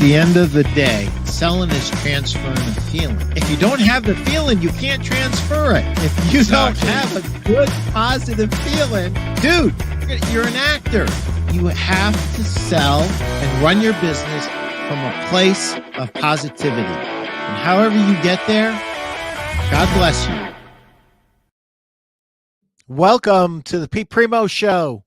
the end of the day, selling is transferring a feeling. If you don't have the feeling, you can't transfer it. If you don't have a good, positive feeling, dude, you're an actor. You have to sell and run your business from a place of positivity. And however you get there, God bless you. Welcome to the Primeau Show.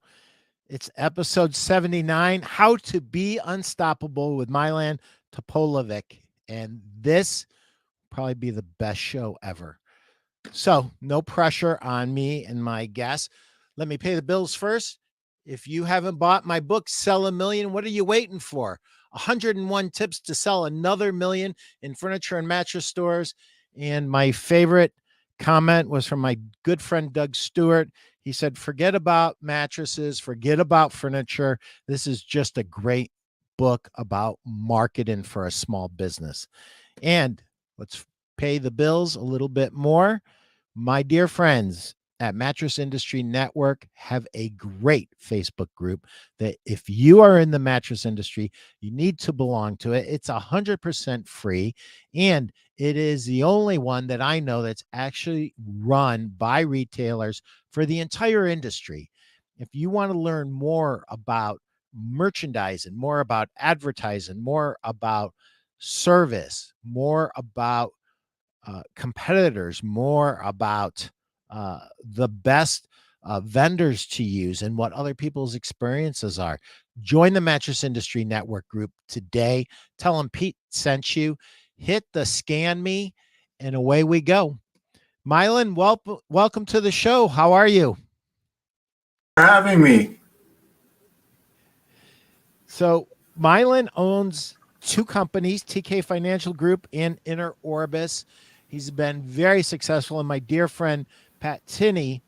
It's episode 79, How to Be Unstoppable with Milan Topolovec. And this will probably be the best show ever. So no pressure on me and my guests. Let me pay the bills first. If you haven't bought my book, Sell a Million, what are you waiting for? 101 tips to sell another million in furniture and mattress stores. And my favorite comment was from my good friend, Doug Stewart. He said, forget about mattresses, forget about furniture. This is just a great book about marketing for a small business. And let's pay the bills a little bit more. My dear friends at Mattress Industry Network have a great Facebook group that if you are in the mattress industry, you need to belong to it. It's 100% free, and it is the only one that I know that's actually run by retailers for the entire industry. If you want to learn more about merchandising, more about advertising, more about service, more about competitors, more about the best vendors to use and what other people's experiences are, join the Mattress Industry Network group today. Tell them Pete sent you. Hit the scan me, and away we go. Milan, welcome to the show. How are you? For having me. So Milan owns two companies, TK Financial Group and Inner Orbis. He's been very successful, and my dear friend Pat Tinney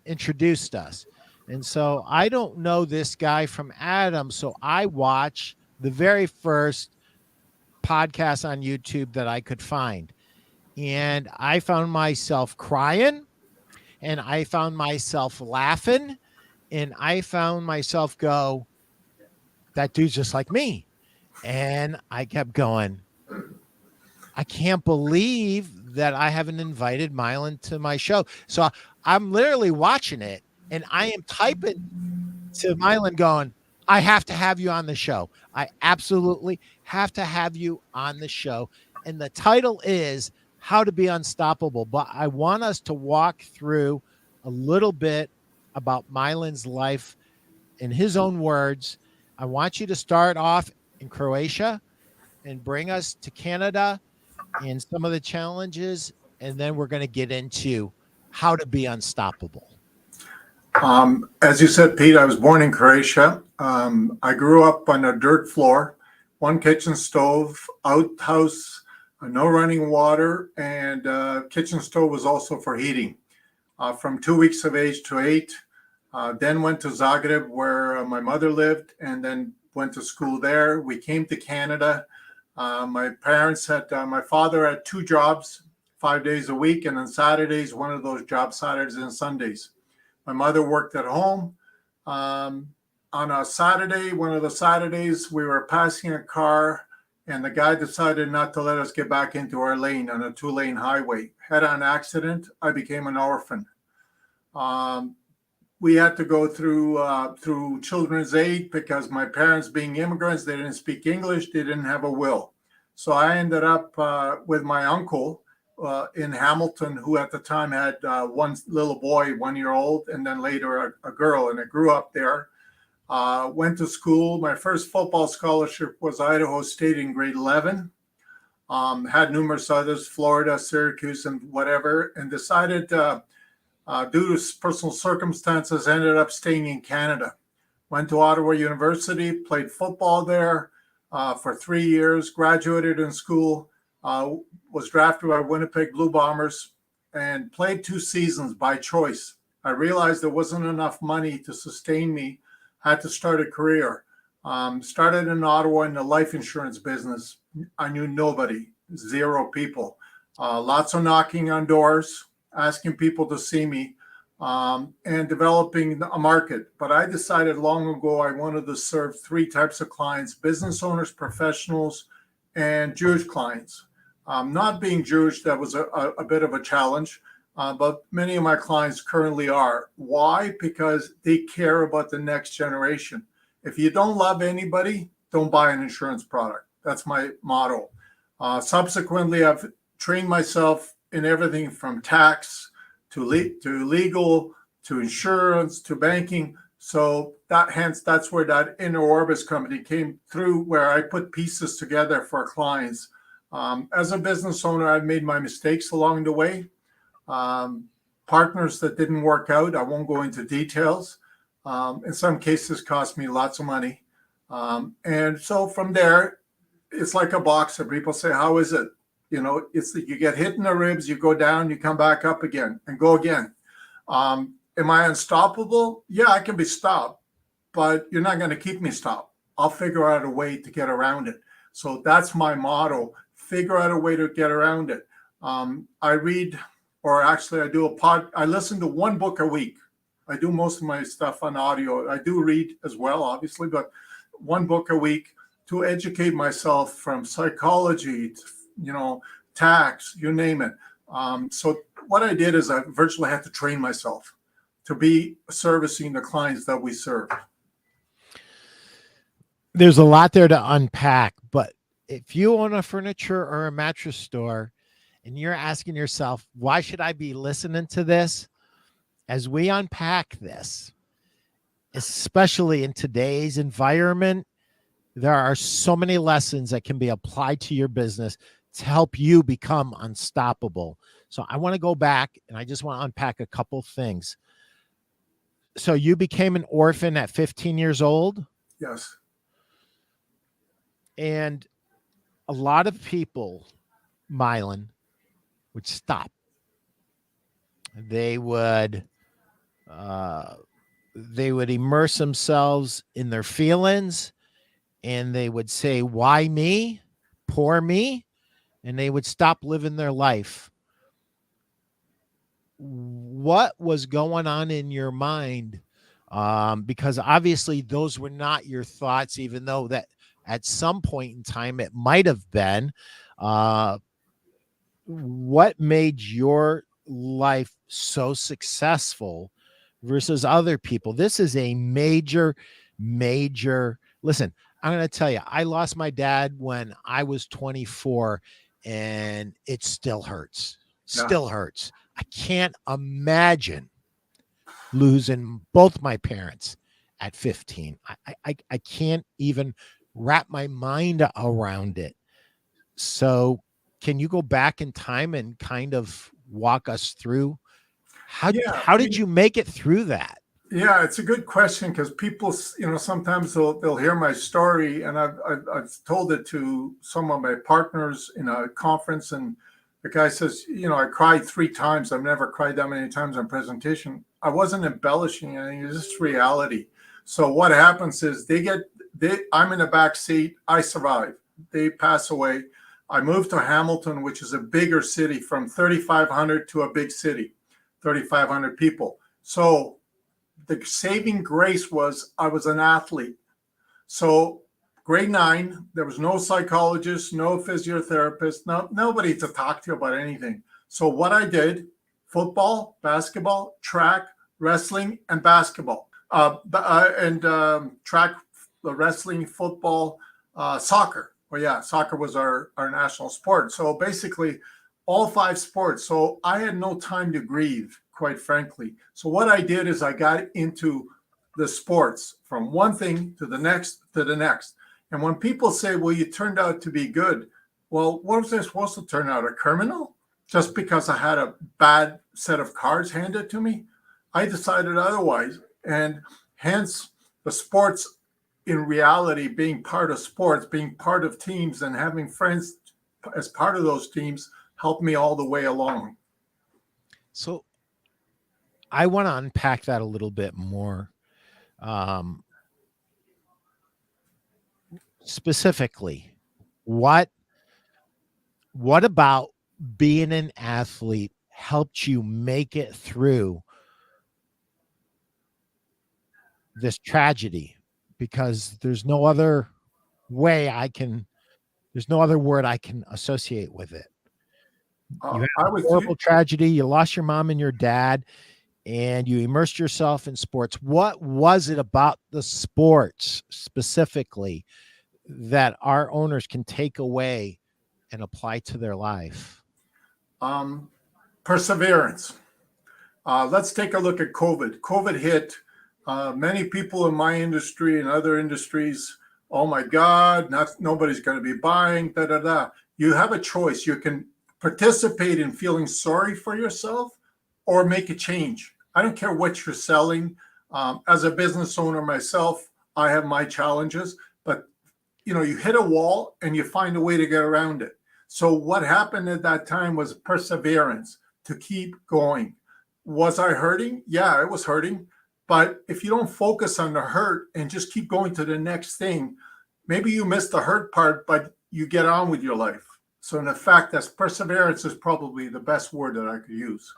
introduced us. And so I don't know this guy from Adam, so I watch the very first podcast on YouTube that I could find. And I found myself crying, and I found myself laughing, and I found myself go, that dude's just like me. And I kept going, I can't believe that I haven't invited Milan to my show. So I'm literally watching it, and I am typing to Milan going, I have to have you on the show. I absolutely have to have you on the show. And the title is How to Be Unstoppable. But I want us to walk through a little bit about Milan's life in his own words. I want you to start off in Croatia and bring us to Canada and some of the challenges, and then we're going to get into how to be unstoppable. As you said, Pete, I was born in Croatia. I grew up on a dirt floor, one kitchen stove, outhouse, no running water, and kitchen stove was also for heating. From 2 weeks of age to 8, then went to Zagreb where my mother lived, and then went to school there. We came to Canada. My parents had, my father had 2 jobs, 5 days a week, and then Saturdays, one of those jobs, Saturdays and Sundays. My mother worked at home. On a Saturday, one of the Saturdays, we were passing a car, and the guy decided not to let us get back into our lane on a 2-lane highway. Head-on accident. I became an orphan. We had to go through Children's Aid because my parents, being immigrants, they didn't speak English. They didn't have a will. So I ended up with my uncle in Hamilton, who at the time had one little boy, 1-year-old, and then later a girl. And I grew up there. Went to school. My first football scholarship was Idaho State in grade 11. Had numerous others, Florida, Syracuse, and whatever, and decided due to personal circumstances, ended up staying in Canada. Went to Ottawa University, played football there for 3 years, graduated in school, was drafted by Winnipeg Blue Bombers, and played 2 seasons by choice. I realized there wasn't enough money to sustain me, had to start a career. Started in Ottawa in the life insurance business. I knew nobody, 0 people. Lots of knocking on doors, asking people to see me. and developing a market. But I decided long ago I wanted to serve three types of clients: business owners, professionals, and Jewish clients. Not being Jewish, that was a bit of a challenge, but many of my clients currently are. Why? Because they care about the next generation. If you don't love anybody, don't buy an insurance product. That's my motto. Subsequently, I've trained myself in everything from tax to legal to insurance to banking. So that's where that Inner Orbis company came through, where I put pieces together for clients. As a business owner, I've made my mistakes along the way. Partners that didn't work out, I won't go into details. In some cases, cost me lots of money. And so from there, it's like a boxer. People say, how is it? It's that you get hit in the ribs, you go down, you come back up again and go again. Am I unstoppable? Yeah, I can be stopped, but you're not going to keep me stopped. I'll figure out a way to get around it. So that's my motto: figure out a way to get around it. I read, or actually I listen to one book a week. I do most of my stuff on audio. I do read as well, obviously, but one book a week to educate myself, from psychology to, tax, you name it. So what I did is I virtually had to train myself to be servicing the clients that we serve. There's a lot there to unpack, but if you own a furniture or a mattress store and you're asking yourself, why should I be listening to this? As we unpack this, especially in today's environment, there are so many lessons that can be applied to your business to help you become unstoppable. So I want to go back and I just want to unpack a couple things. So you became an orphan at 15 years old? Yes. And a lot of people, Milan, would stop. They would immerse themselves in their feelings, and they would say, why me? Poor me. And they would stop living their life. What was going on in your mind? Because obviously those were not your thoughts, even though that at some point in time it might have been. What made your life so successful versus other people? This is a major, listen, I'm going to tell you, I lost my dad when I was 24, and it still hurts. Still hurts. I can't imagine losing both my parents at 15. I can't even wrap my mind around it. So can you go back in time and kind of walk us through how did you make it through that? Yeah, it's a good question, because people, sometimes they'll hear my story, and I've told it to some of my partners in a conference, and the guy says, I cried 3 times. I've never cried that many times on presentation. I wasn't embellishing anything. It's just reality. So what happens is I'm in the back seat. I survive. They pass away. I moved to Hamilton, which is a bigger city, from 3,500 to a big city, 3,500 people. So the saving grace was I was an athlete. So grade 9, there was no psychologist, no physiotherapist, nobody to talk to about anything. So what I did: football, basketball, track, wrestling, and basketball. Track, wrestling, football, soccer. Well, yeah, soccer was our national sport. So basically all 5 sports. So I had no time to grieve, quite frankly. So what I did is I got into the sports, from one thing to the next to the next. And when people say, well, you turned out to be good, well, what was I supposed to turn out, a criminal? Just because I had a bad set of cards handed to me? I decided otherwise. And hence the sports, in reality, being part of sports, being part of teams, and having friends as part of those teams helped me all the way along. So I want to unpack that a little bit more. Specifically, what about being an athlete helped you make it through this tragedy, because there's no other there's no other word I can associate with it. You had a horrible tragedy. You lost your mom and your dad, and you immersed yourself in sports. What was it about the sports specifically that our owners can take away and apply to their life? Perseverance. Let's take a look at COVID. COVID hit many people in my industry and other industries. Oh my God, nobody's going to be buying, da, da, da. You have a choice. You can participate in feeling sorry for yourself or make a change. I don't care what you're selling. As a business owner myself, I have my challenges, but you hit a wall and you find a way to get around it. So what happened at that time was perseverance to keep going. Was I hurting? Yeah, it was hurting. But if you don't focus on the hurt and just keep going to the next thing, maybe you miss the hurt part, but you get on with your life. So in fact, that's perseverance is probably the best word that I could use.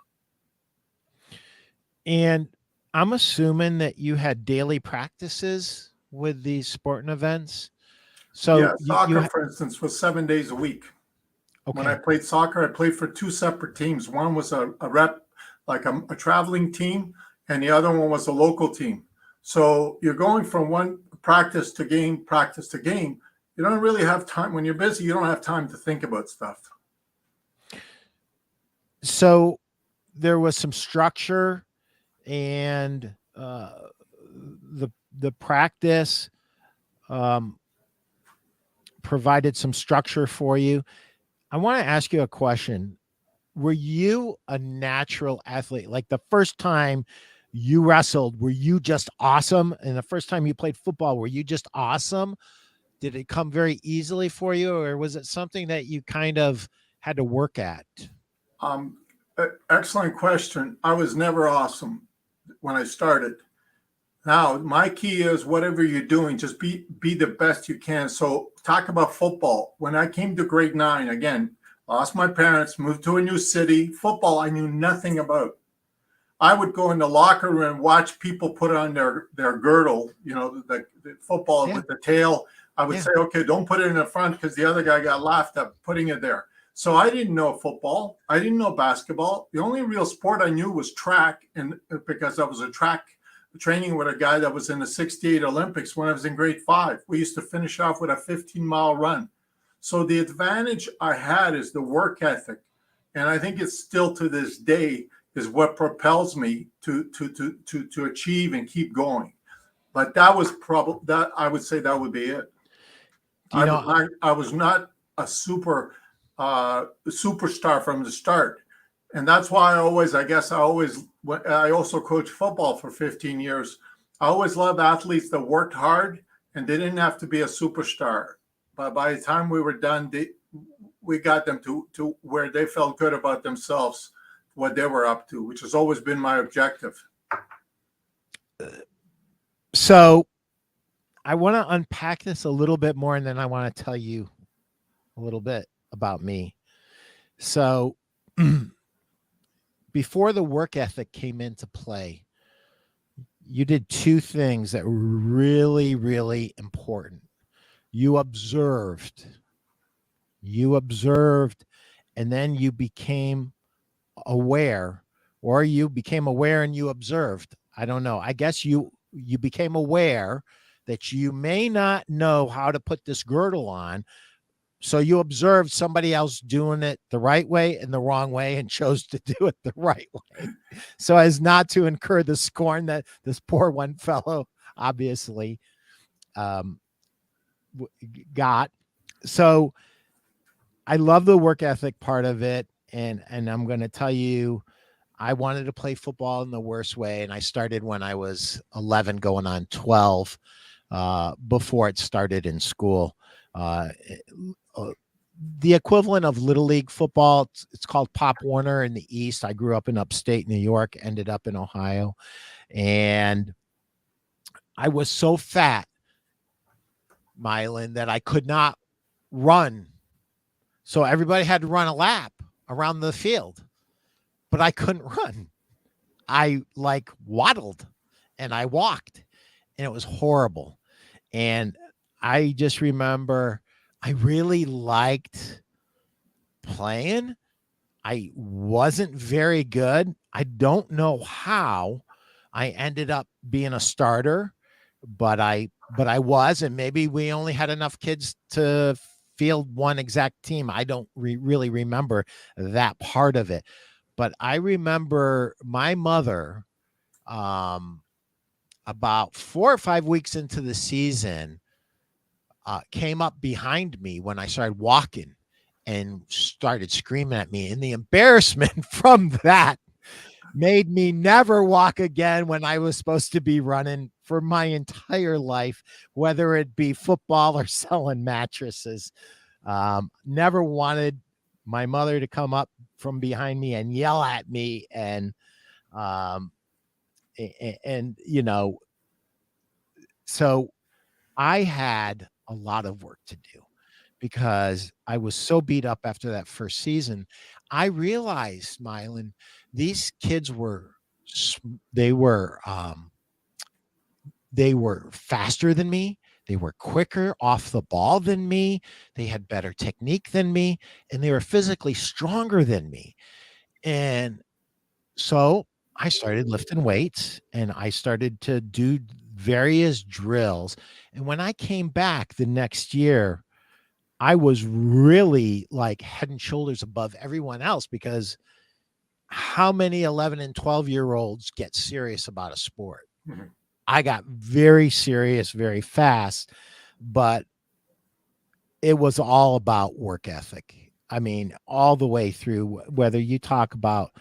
And I'm assuming that you had daily practices with these sporting events. So yeah, soccer, for instance, was 7 days a week. Okay. When I played soccer, I played for two separate teams. One was a rep, like a traveling team, and the other one was a local team. So you're going from one practice to game. You don't really have time. When you're busy, you don't have time to think about stuff. So there was some structure, and the practice provided some structure for you. I want to ask you a question. Were you a natural athlete? Like the first time you wrestled, were you just awesome? And the first time you played football, were you just awesome? Did it come very easily for you, or was it something that you kind of had to work at? Excellent question. I was never awesome when I started. Now, my key is whatever you're doing, just be the best you can. So talk about football. When I came to grade 9, again, lost my parents, moved to a new city. Football, I knew nothing about. I would go in the locker room and watch people put on their girdle, the football with the tail. I would say, okay, don't put it in the front because the other guy got laughed at putting it there. So I didn't know football. I didn't know basketball. The only real sport I knew was track, and because I was a track training with a guy that was in the 68 Olympics when I was in grade 5. We used to finish off with a 15-mile run. So the advantage I had is the work ethic. And I think it's still to this day is what propels me to achieve and keep going. But that was probably that. I would say that would be it. I was not a superstar from the start. And that's why I also coached football for 15 years. I always loved athletes that worked hard and they didn't have to be a superstar. But by the time we were done, we got them to where they felt good about themselves, what they were up to, which has always been my objective. So I want to unpack this a little bit more, and then I want to tell you a little bit about me. So before the work ethic came into play, you did two things that were really, really important. You observed, and then you became aware, or you became aware and you observed. I don't know. I guess you became aware that you may not know how to put this girdle on. So you observed somebody else doing it the right way and the wrong way and chose to do it the right way, so as not to incur the scorn that this poor one fellow obviously got. So I love the work ethic part of it. And I'm going to tell you, I wanted to play football in the worst way. And I started when I was 11 going on 12 before it started in school. The equivalent of Little League football, it's called Pop Warner in the East. I grew up in upstate New York, ended up in Ohio. And I was so fat, Milan, that I could not run. So everybody had to run a lap around the field, but I couldn't run. I waddled and I walked. and it was horrible. And I just remember I really liked playing. I wasn't very good. I don't know how I ended up being a starter, but I was, and maybe we only had enough kids to field one exact team. I don't really remember that part of it, but I remember my mother, um, about 4 or 5 weeks into the season, came up behind me when I started walking and started screaming at me. And the embarrassment from that made me never walk again when I was supposed to be running for my entire life, whether it be football or selling mattresses. Never wanted my mother to come up from behind me and yell at me. Um, and so I had a lot of work to do because I was so beat up after that first season. I realized, Mylan, these kids were they were they were faster than me. They were quicker off the ball than me. They had better technique than me, and they were physically stronger than me. And so I started lifting weights and I started to do various drills. And when I came back the next year, I was really like head and shoulders above everyone else, because how many 11 and 12-year-olds get serious about a sport? Mhm. I got very serious very fast, but it was all about work ethic. I mean, all the way through, whether you talk about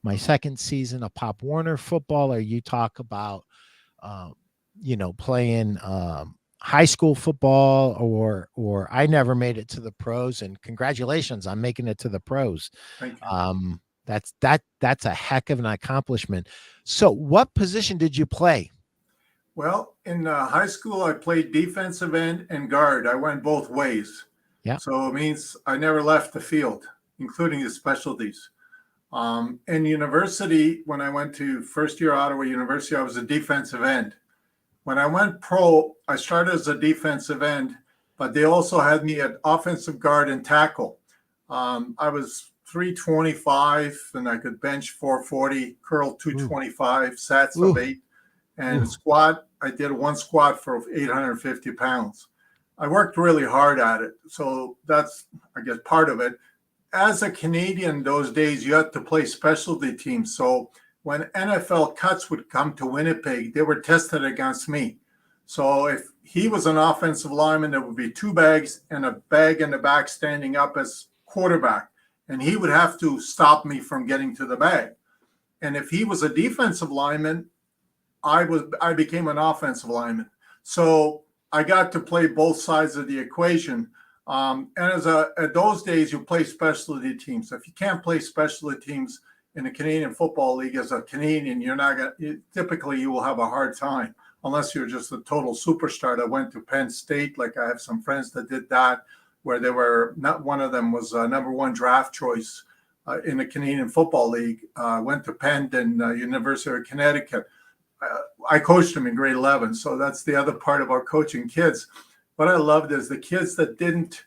my second season of Pop Warner football, or you talk about, um, playing high school football, or I never made it to the pros, and congratulations on making it to the pros. Thank you. That's a heck of an accomplishment. So what position did you play? Well, in high school, I played defensive end and guard. I went both ways. Yeah. So it means I never left the field, including the specialties. In university, when I went to first year Ottawa University, I was a defensive end. When I went pro, I started as a defensive end, but they also had me at offensive guard and tackle. I was 325 and I could bench 440, curl 225, sats of Ooh, 8, and ooh. squat. I did one squat for 850 pounds. I worked really hard at it. So that's, I guess, part of it. As a Canadian those days, you had to play specialty teams. So when NFL cuts would come to Winnipeg, they were tested against me. So if he was an offensive lineman, there would be two bags and a bag in the back standing up as quarterback. And he would have to stop me from getting to the bag. And if he was a defensive lineman, I became an offensive lineman. So I got to play both sides of the equation. And at those days, you play specialty teams. If you can't play specialty teams in the Canadian Football League as a Canadian, typically you will have a hard time unless you're just a total superstar that went to Penn State. Like I have some friends that did that, where they were not one of them was number one draft choice in the Canadian Football League. Went to Penn and University of Connecticut. I coached them in grade 11, so that's the other part about coaching kids. What I loved is the kids that didn't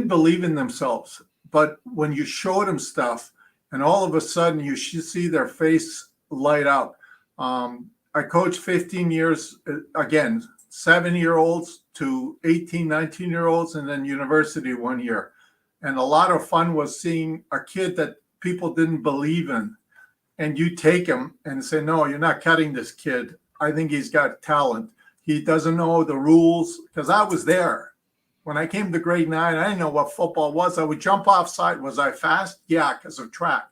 believe in themselves, but when you showed them stuff, and all of a sudden you should see their face light up. I coached 15 years, again, 7-year-olds to 18, 19-year-olds, and then university 1 year. And a lot of fun was seeing a kid that people didn't believe in, and you take him and say, no, you're not cutting this kid. I think he's got talent. He doesn't know the rules, because I was there. When I came to grade 9, I didn't know what football was. I would jump offside. Was I fast? Yeah, because of track.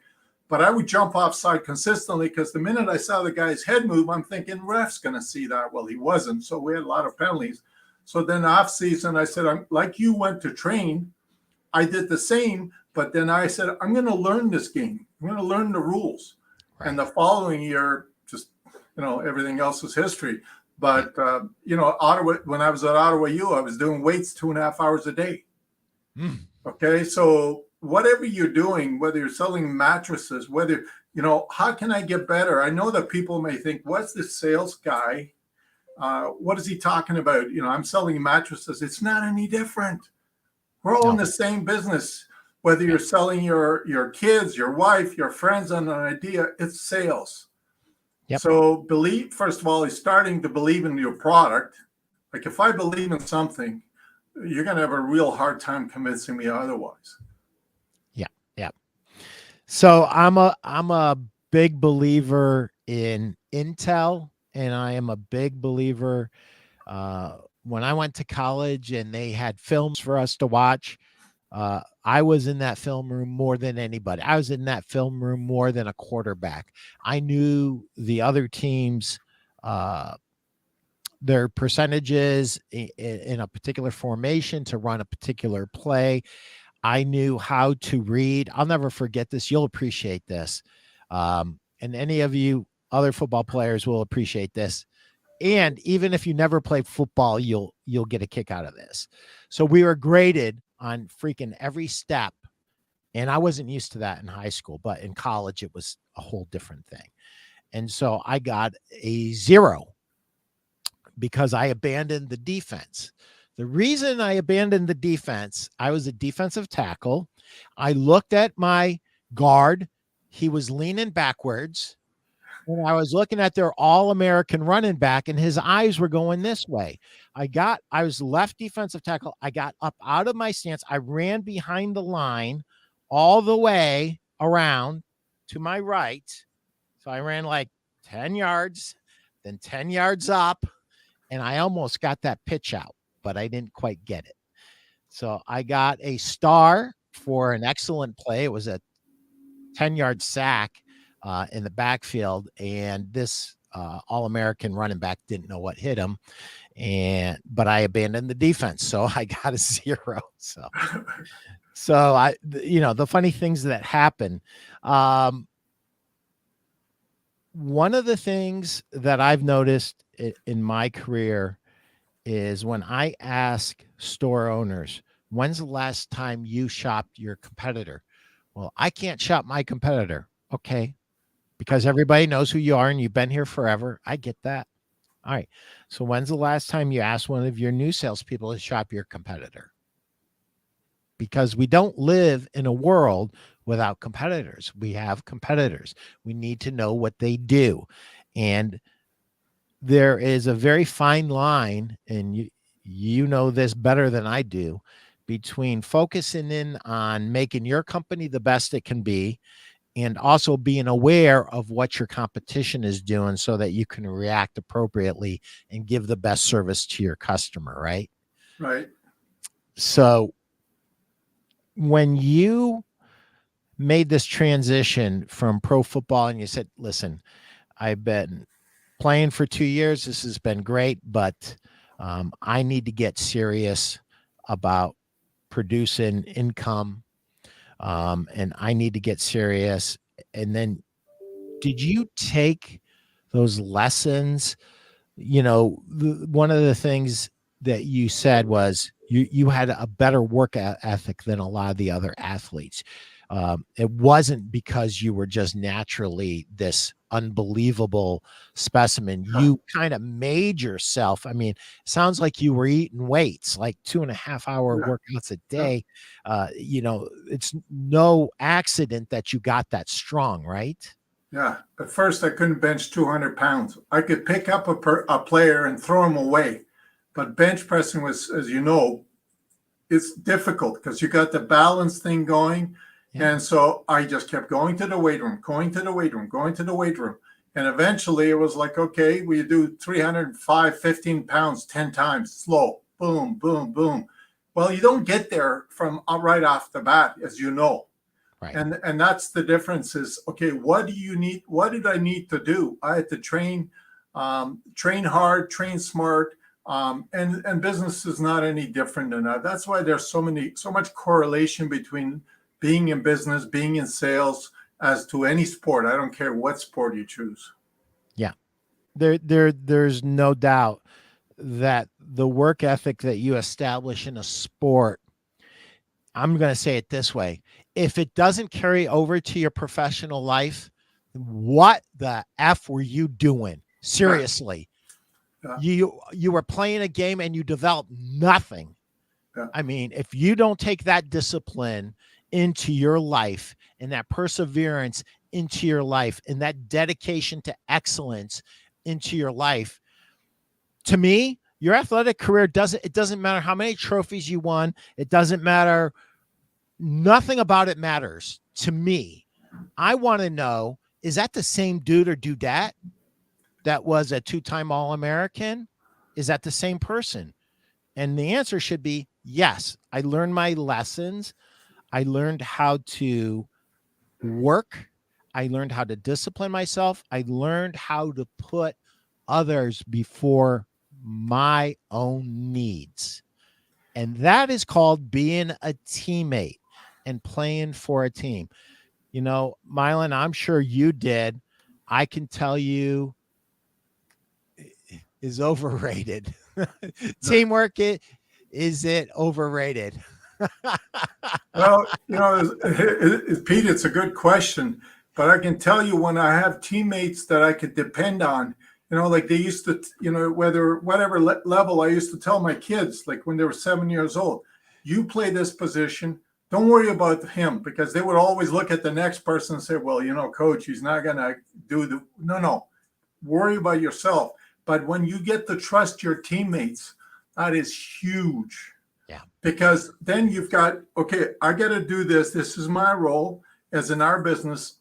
But I would jump offside consistently, because the minute I saw the guy's head move, I'm thinking, ref's going to see that. Well, he wasn't. So we had a lot of penalties. So then off season, I said, I'm like you went to train. I did the same. But then I said, I'm going to learn this game. I'm going to learn the rules. Right. And the following year, just, everything else was history. But, Ottawa, when I was at Ottawa U, I was doing weights 2.5 hours a day. Okay. So whatever you're doing, whether you're selling mattresses, how can I get better? I know that people may think, what's this sales guy What is he talking about? You know, I'm selling mattresses. It's not any different. We're all in the same business. Whether you're selling your kids, your wife, your friends on an idea, it's sales. Yep. So first of all, is starting to believe in your product. Like if I believe in something, you're going to have a real hard time convincing me otherwise. Yeah. Yeah. So I'm a big believer in Intel, and I am a big believer. When I went to college and they had films for us to watch, I was in that film room more than anybody. I was in that film room more than a quarterback. I knew the other teams, their percentages in a particular formation to run a particular play. I knew how to read. I'll never forget this. You'll appreciate this. And any of you other football players will appreciate this. And even if you never played football, you'll get a kick out of this. So we were graded on freaking every step. And I wasn't used to that in high school, but in college, it was a whole different thing. And so I got a 0 because I abandoned the defense. The reason I abandoned the defense, I was a defensive tackle. I looked at my guard. He was leaning backwards. And I was looking at their all-American running back, and his eyes were going this way. I was left defensive tackle. I got up out of my stance. I ran behind the line all the way around to my right. So I ran like 10 yards, then 10 yards up, and I almost got that pitch out, but I didn't quite get it. So I got a star for an excellent play. It was a 10-yard sack in the backfield, and this all-American running back didn't know what hit him, but I abandoned the defense, so I got a 0. So I, the funny things that happen. One of the things that I've noticed in my career is when I ask store owners, when's the last time you shopped your competitor? Well, I can't shop my competitor. Okay. Because everybody knows who you are and you've been here forever. I get that. All right. So when's the last time you asked one of your new salespeople to shop your competitor? Because we don't live in a world without competitors. We have competitors. We need to know what they do. And there is a very fine line, and you know this better than I do, between focusing in on making your company the best it can be and also being aware of what your competition is doing so that you can react appropriately and give the best service to your customer, right? Right. So when you made this transition from pro football and you said, listen, I've been playing for 2 years. This has been great, but I need to get serious about producing income. And I need to get serious. And then did you take those lessons? One of the things that you said was you had a better work ethic than a lot of the other athletes. It wasn't because you were just naturally this unbelievable specimen. You kind of made yourself. I mean, sounds like you were eating weights, like 2.5-hour workouts a day. It's no accident that you got that strong, right? Yeah. At first, I couldn't bench 200 pounds. I could pick up a player and throw him away. But bench pressing was, as you know, it's difficult because you got the balance thing going. Yeah. And so I just kept going to the weight room. And eventually it was like, okay, we do 305, 15 pounds, 10 times, slow, boom, boom, boom. Well, you don't get there from right off the bat, as you know. Right. And that's the difference is, okay, what do you need? What did I need to do? I had to train hard, train smart. And business is not any different than that. That's why there's so much correlation between being in business, being in sales, as to any sport. I don't care what sport you choose. Yeah. There's no doubt that the work ethic that you establish in a sport, I'm going to say it this way. If it doesn't carry over to your professional life, what the F were you doing? Seriously. You were playing a game and you developed nothing. Yeah. I mean, if you don't take that discipline into your life and that perseverance into your life and that dedication to excellence into your life, to me, your athletic career doesn't matter how many trophies you won. It doesn't matter. Nothing about it matters to me. I want to know, is that the same dude or dudette that was a 2-time All-American? Is that the same person? And the answer should be yes. I learned my lessons. I learned how to work. I learned how to discipline myself. I learned how to put others before my own needs. And that is called being a teammate and playing for a team. You know, Milan, I'm sure you did. I can tell you is overrated. Teamwork, is it overrated? Well, Pete, it's a good question, but I can tell you when I have teammates that I could depend on, like they used to, whatever level I used to tell my kids, like when they were 7 years old, you play this position, don't worry about him, because they would always look at the next person and say, well, coach, he's not going to do no, worry about yourself. But when you get to trust your teammates, that is huge. Yeah. Because then you've got, okay, I got to do this. This is my role. As in our business,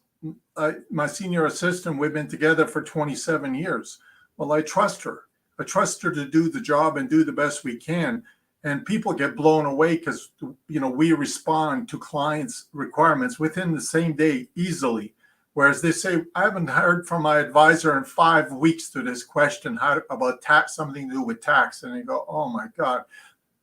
my senior assistant, we've been together for 27 years. Well, I trust her. I trust her to do the job and do the best we can. And people get blown away because, we respond to clients' requirements within the same day easily. Whereas they say, I haven't heard from my advisor in 5 weeks to this question about tax, something to do with tax. And they go, oh my God.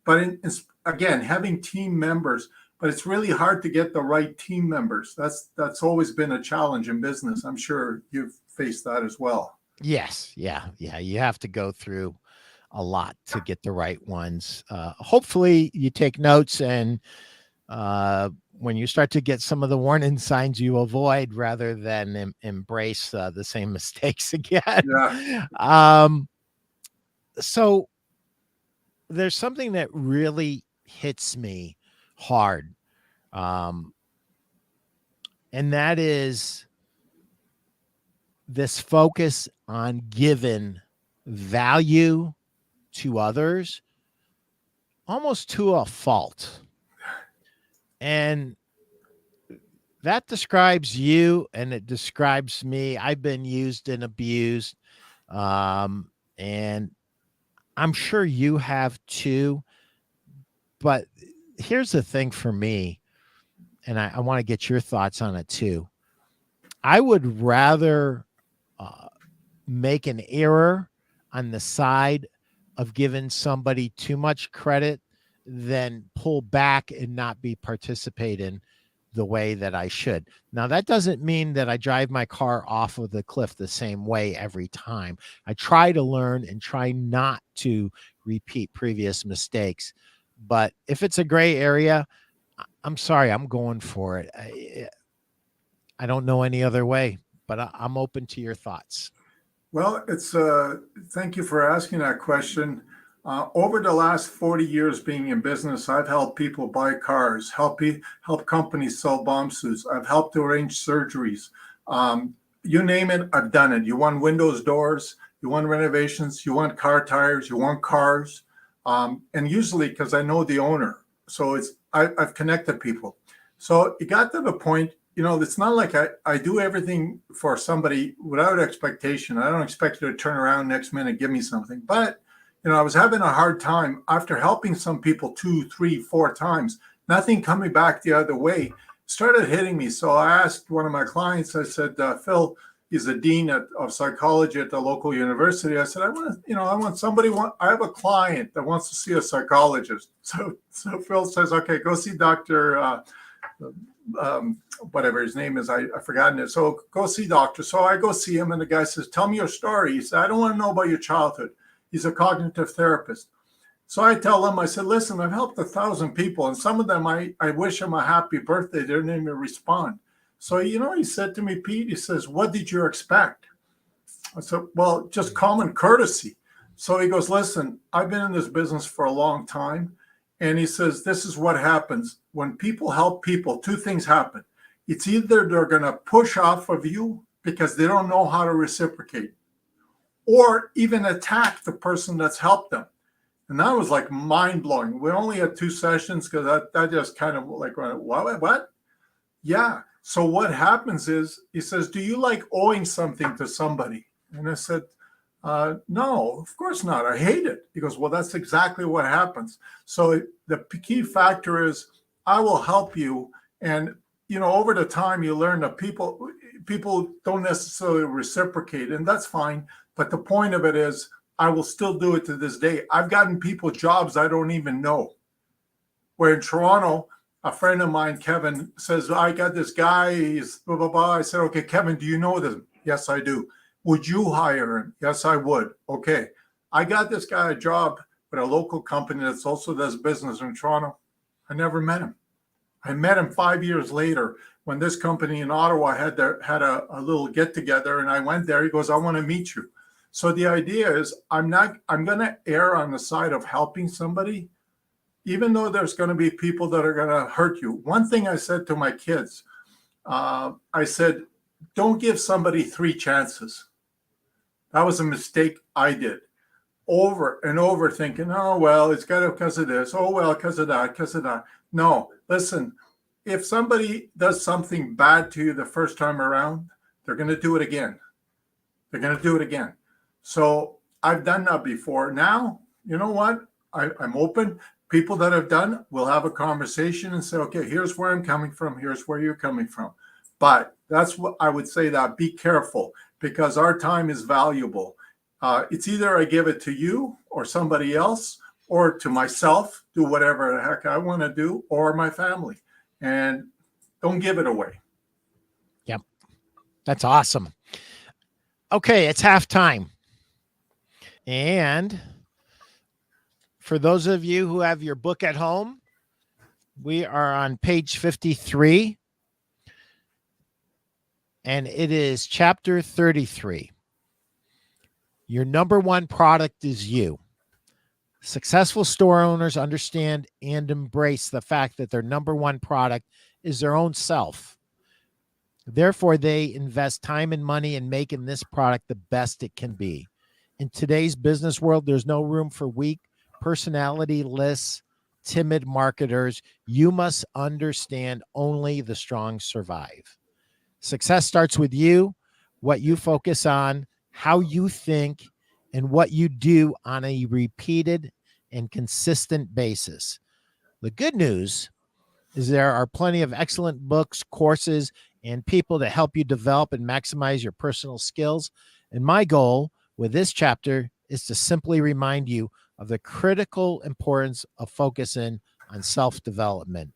But again, having team members, but it's really hard to get the right team members. That's always been a challenge in business. I'm sure you've faced that as well. Yes. Yeah. You have to go through a lot to get the right ones. Hopefully you take notes, and when you start to get some of the warning signs, you avoid rather than embrace the same mistakes again. Yeah. So there's something that really hits me hard. And that is this focus on giving value to others, almost to a fault. And that describes you and it describes me. I've been used and abused. And I'm sure you have too. But here's the thing for me, and I want to get your thoughts on it too. I would rather make an error on the side of giving somebody too much credit than pull back and not be participating the way that I should. Now, that doesn't mean that I drive my car off of the cliff the same way every time. I try to learn and try not to repeat previous mistakes. But if it's a gray area, I'm sorry, I'm going for it. I don't know any other way, but I'm open to your thoughts. Well, thank you for asking that question. Over the last 40 years being in business, I've helped people buy cars, help companies sell bomb suits. I've helped arrange surgeries. You name it, I've done it. You want windows, doors, you want renovations, you want car tires, you want cars. And usually because I know the owner, so I've connected people. So it got to the point, it's not like I do everything for somebody without expectation. I don't expect you to turn around next minute and give me something. But, I was having a hard time after helping some people 2, 3, 4 times, nothing coming back the other way, started hitting me. So I asked one of my clients, I said, Phil, he's a dean of psychology at the local university. I said, I have a client that wants to see a psychologist. So Phil says, okay, go see Dr. Whatever his name is, I've forgotten it. So go see doctor. So I go see him, and the guy says, tell me your story. He said, I don't want to know about your childhood. He's a cognitive therapist. So I tell him, I said, listen, I've helped 1,000 people, and some of them I wish them a happy birthday. They didn't even respond. So, he said to me, Pete, he says, what did you expect? I said, well, just common courtesy. So he goes, listen, I've been in this business for a long time. And he says, this is what happens. When people help people, two things happen. It's either they're going to push off of you because they don't know how to reciprocate, or even attack the person that's helped them. And that was like mind blowing. We only had 2 sessions because that just kind of like, what? Yeah. So what happens is, he says, do you like owing something to somebody? And I said, no, of course not. I hate it. He goes, well, that's exactly what happens. So the key factor is, I will help you. And, over the time you learn that people don't necessarily reciprocate, and that's fine. But the point of it is, I will still do it to this day. I've gotten people jobs I don't even know. Where in Toronto, a friend of mine, Kevin, says, I got this guy, he's blah, blah, blah. I said, okay, Kevin, do you know them? Yes, I do. Would you hire him? Yes, I would. Okay. I got this guy a job with a local company that's also does business in Toronto. I never met him. I met him 5 years later when this company in Ottawa had a little get together, and I went there. He goes, I want to meet you. So the idea is, I'm going to err on the side of helping somebody, even though there's going to be people that are going to hurt you. One thing I said to my kids, I said, don't give somebody 3 chances. That was a mistake I did over and over, thinking, oh, well, it's got to because of this. Oh, well, because of that. No, listen, if somebody does something bad to you the first time around, they're going to do it again. So I've done that before. Now, you know what? I'm open. People that have done will have a conversation and say, okay, here's where I'm coming from. Here's where you're coming from. But that's what I would say, that be careful, because our time is valuable. It's either I give it to you or somebody else, or to myself, do whatever the heck I want to do, or my family. And don't give it away. Yep. That's awesome. Okay, it's halftime. And for those of you who have your book at home, we are on page 53. And it is chapter 33. Your number one product is you. Successful store owners understand and embrace the fact that their number one product is their own self. Therefore, they invest time and money in making this product the best it can be. In today's business world, there's no room for weak, personality-less, timid marketers. You must understand only the strong survive. Success starts with you, what you focus on, how you think, and what you do on a repeated and consistent basis. The good news is there are plenty of excellent books, courses, and people to help you develop and maximize your personal skills. And my goal with this chapter is to simply remind you of the critical importance of focusing on self-development.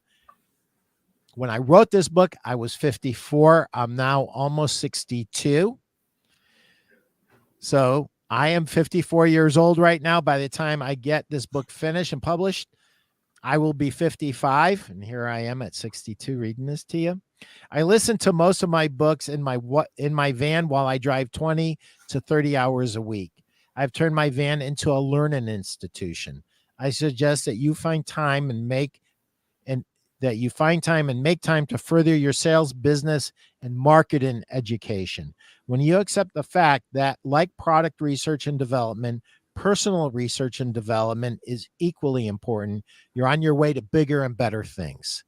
When I wrote this book, I was 54. I'm now almost 62. So I am 54 years old right now. By the time I get this book finished and published, I will be 55. And here I am at 62 reading this to you. I listen to most of my books in my van while I drive 20 to 30 hours a week. I've turned my van into a learning institution. I suggest that you find time and make time to further your sales, business, and marketing education. When you accept the fact that, like product research and development, personal research and development is equally important, you're on your way to bigger and better things.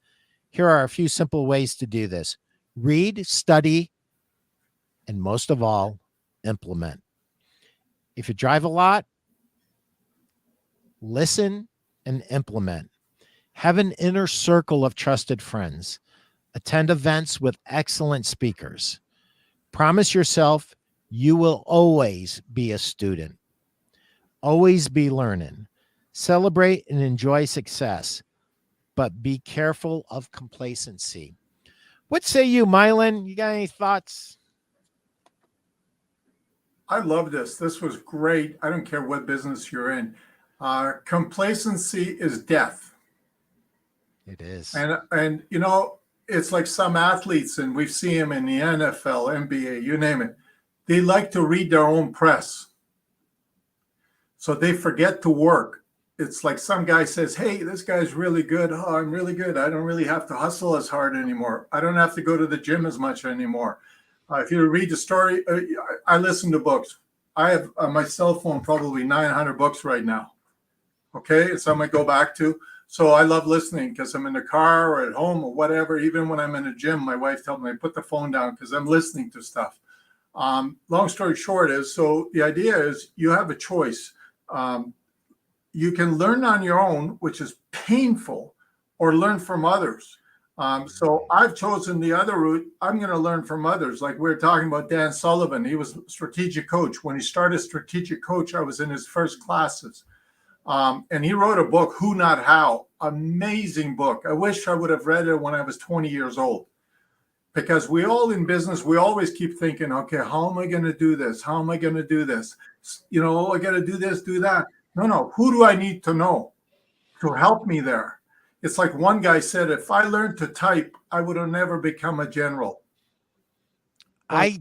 Here are a few simple ways to do this. Read, study, and most of all, implement. If you drive a lot, listen and implement. Have an inner circle of trusted friends. Attend events with excellent speakers. Promise yourself you will always be a student. Always be learning. Celebrate and enjoy success, but be careful of complacency. What say you, Milan? You got any thoughts? I love this. This was great. I don't care what business you're in. Complacency is death. It is. And it's like some athletes, and we see them in the NFL, NBA, you name it. They like to read their own press. So they forget to work. It's like some guy says, hey, this guy's really good. Oh, I'm really good. I don't really have to hustle as hard anymore. I don't have to go to the gym as much anymore. If you read the story, I listen to books. I have on my cell phone probably 900 books right now. Okay, it's something I go back to. So I love listening because I'm in the car or at home or whatever. Even when I'm in the gym, my wife tells me I put the phone down because I'm listening to stuff. Long story short is, so the idea is you have a choice. You can learn on your own, which is painful, or learn from others. So I've chosen the other route. I'm going to learn from others. Like we were talking about Dan Sullivan. He was a strategic coach. When he started strategic coach, I was in his first classes. And he wrote a book, Who Not How. Amazing book. I wish I would have read it when I was 20 years old. Because we all in business, we always keep thinking, okay, how am I going to do this? How am I going to do this? You know, I got to do this, do that. No. Who do I need to know to help me there? It's like one guy said, if I learned to type, I would have never become a general. I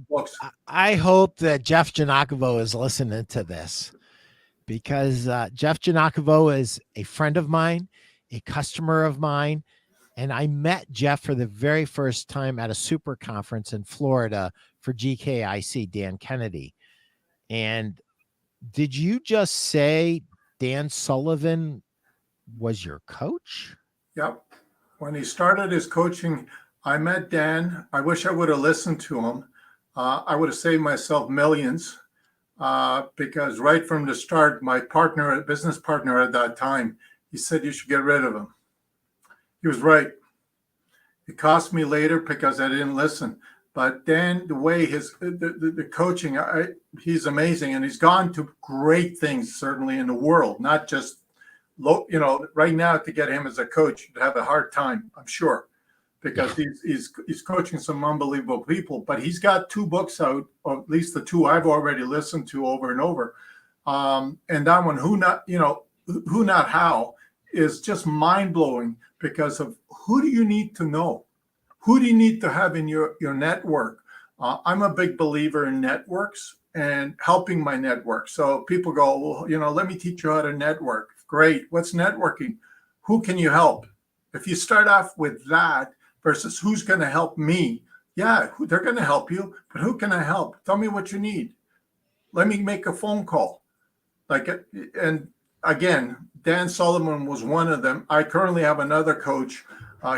hope that Jeff Janakovo is listening to this, because Jeff Janakovo is a friend of mine, a customer of mine. And I met Jeff for the very first time at a super conference in Florida for GKIC, Dan Kennedy. And did you just say Dan Sullivan was your coach? Yep. When he started his coaching, I met Dan. I wish I would have listened to him. I would have saved myself millions because right from the start, my partner, business partner at that time, he said, you should get rid of him. He was right. It cost me later because I didn't listen. But Dan, the way the coaching, he's amazing. And he's gone to great things, certainly in the world, not just, right now to get him as a coach, you'd have a hard time, I'm sure, because he's coaching some unbelievable people. But he's got 2 books out, or at least the 2 I've already listened to over and over. And that one, Who Not How, is just mind-blowing because of who do you need to know? Who do you need to have in your network? I'm a big believer in networks and helping my network. So people go, well, let me teach you how to network. Great. What's networking? Who can you help? If you start off with that versus who's going to help me, they're going to help you, but who can I help? Tell me what you need. Let me make a phone call. And again, Dan Sullivan was one of them. I currently have another coach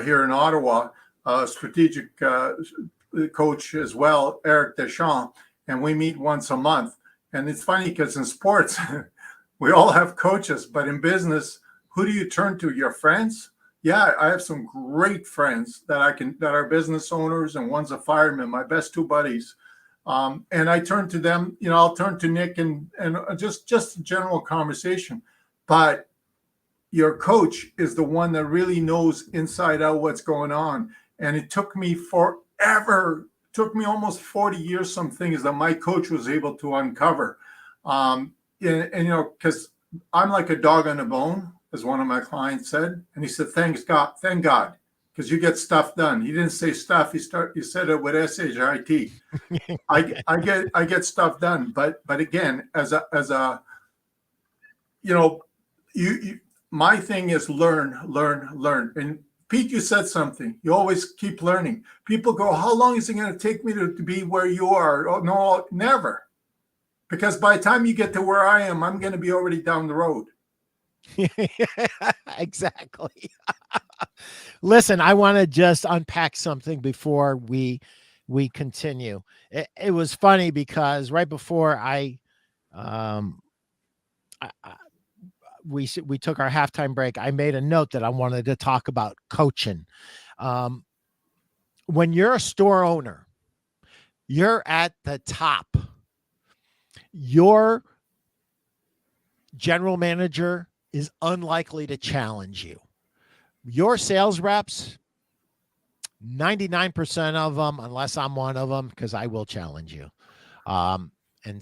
here in Ottawa, a strategic coach as well, Eric Deschamps, and we meet once a month. And it's funny because in sports, we all have coaches, but in business, who do you turn to? Your friends? Yeah, I have some great friends that are business owners, and one's a fireman, my best 2 buddies. And I turn to them, I'll turn to Nick and just a general conversation. But your coach is the one that really knows inside out what's going on. And it took me forever, almost 40 years, some things that my coach was able to uncover. Because I'm like a dog on a bone, as one of my clients said. And he said, thank God, because you get stuff done. He didn't say stuff. He said it with S-H-I-T. I get stuff done. But again, my thing is learn. And Pete, you said something. You always keep learning. People go, how long is it going to take me to be where you are? Oh, no, never. Because by the time you get to where I am, I'm going to be already down the road. Exactly. Listen, I want to just unpack something before we continue. It was funny because right before we took our halftime break, I made a note that I wanted to talk about coaching. When you're a store owner, you're at the top. Your general manager is unlikely to challenge you. Your sales reps, 99% of them, unless I'm one of them, because I will challenge you. And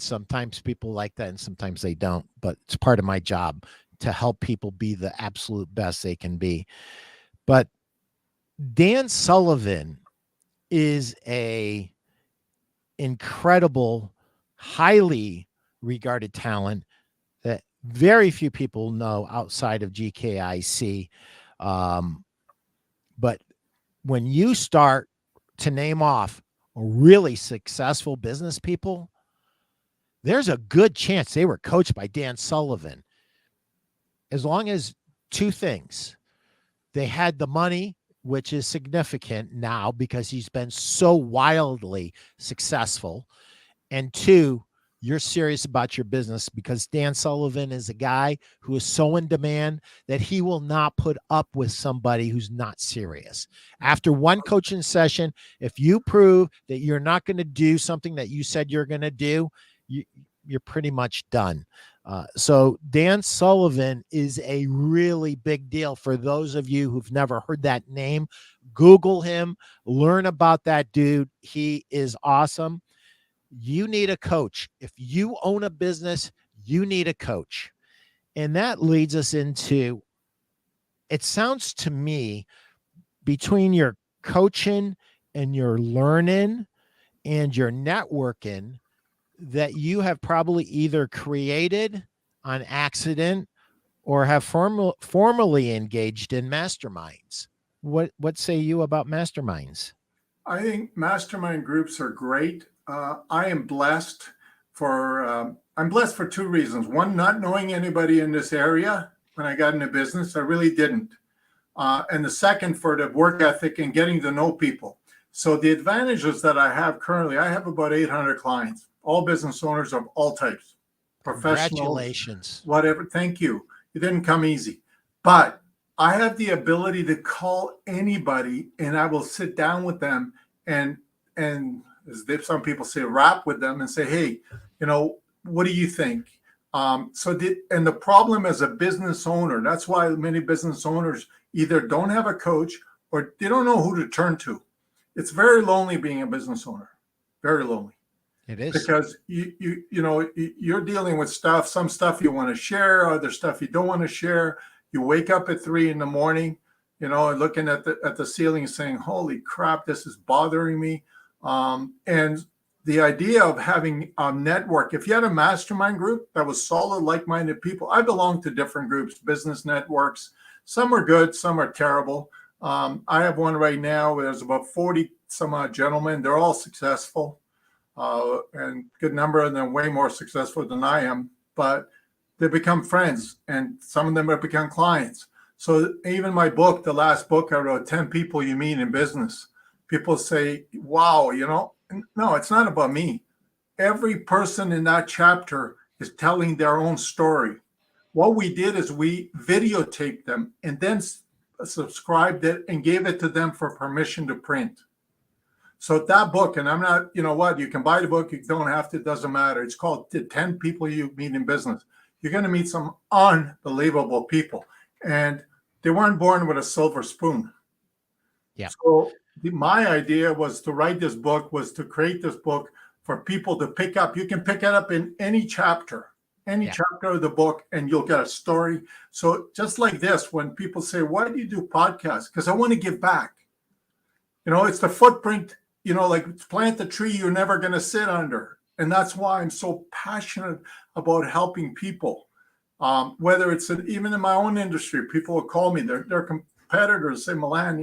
sometimes people like that and sometimes they don't, but it's part of my job to help people be the absolute best they can be. But Dan Sullivan is a incredible, highly regarded talent that very few people know outside of GKIC. But when you start to name off really successful business people, there's a good chance they were coached by Dan Sullivan. As long as two things: they had the money, which is significant now because he's been so wildly successful, and two, you're serious about your business, because Dan Sullivan is a guy who is so in demand that he will not put up with somebody who's not serious. After one coaching session, if you prove that you're not going to do something that you said you're going to do, you're pretty much done. So Dan Sullivan is a really big deal. For those of you who've never heard that name, Google him, learn about that dude. He is awesome. You need a coach. If you own a business, you need a coach. And that leads us into, it sounds to me, between your coaching and your learning and your networking, that you have probably either created on accident or have formally engaged in masterminds. What say you about masterminds? I think mastermind groups are great. I am blessed I'm blessed for two reasons. One, not knowing anybody in this area when I got into business, I really didn't. And the second, for the work ethic and getting to know people. So the advantages that I have currently, I have about 800 clients, all business owners of all types, professionals, Congratulations. whatever. Thank you. It didn't come easy, but I have the ability to call anybody and I will sit down with them and as some people say, rap with them and say, hey, what do you think? And the problem as a business owner, that's why many business owners either don't have a coach or they don't know who to turn to. It's very lonely being a business owner, very lonely. It is, because you're dealing with some stuff you want to share, other stuff you don't want to share. You wake up at 3 a.m, looking at the ceiling saying, holy crap, this is bothering me. And the idea of having a network, if you had a mastermind group that was solid, like-minded people, I belong to different groups, business networks. Some are good, some are terrible. I have one right now where there's about 40 some odd gentlemen. They're all successful. And good number of them way more successful than I am, but they become friends and some of them have become clients. So even my book, the last book I wrote, 10 People You Meet in Business, people say, wow, no, it's not about me. Every person in that chapter is telling their own story. What we did is we videotaped them and then subscribed it and gave it to them for permission to print. So that book, and I'm not, you can buy the book, you don't have to, it doesn't matter. It's called The 10 People You Meet in Business. You're going to meet some unbelievable people. And they weren't born with a silver spoon. Yeah. So my idea was to write this book, was to create this book for people to pick up. You can pick it up in any chapter chapter of the book, and you'll get a story. So just like this, when people say, why do you do podcasts? Because I want to give back. It's the footprint. Like plant the tree you're never going to sit under. And that's why I'm so passionate about helping people. Whether it's even in my own industry, people will call me, their competitors say, Milan,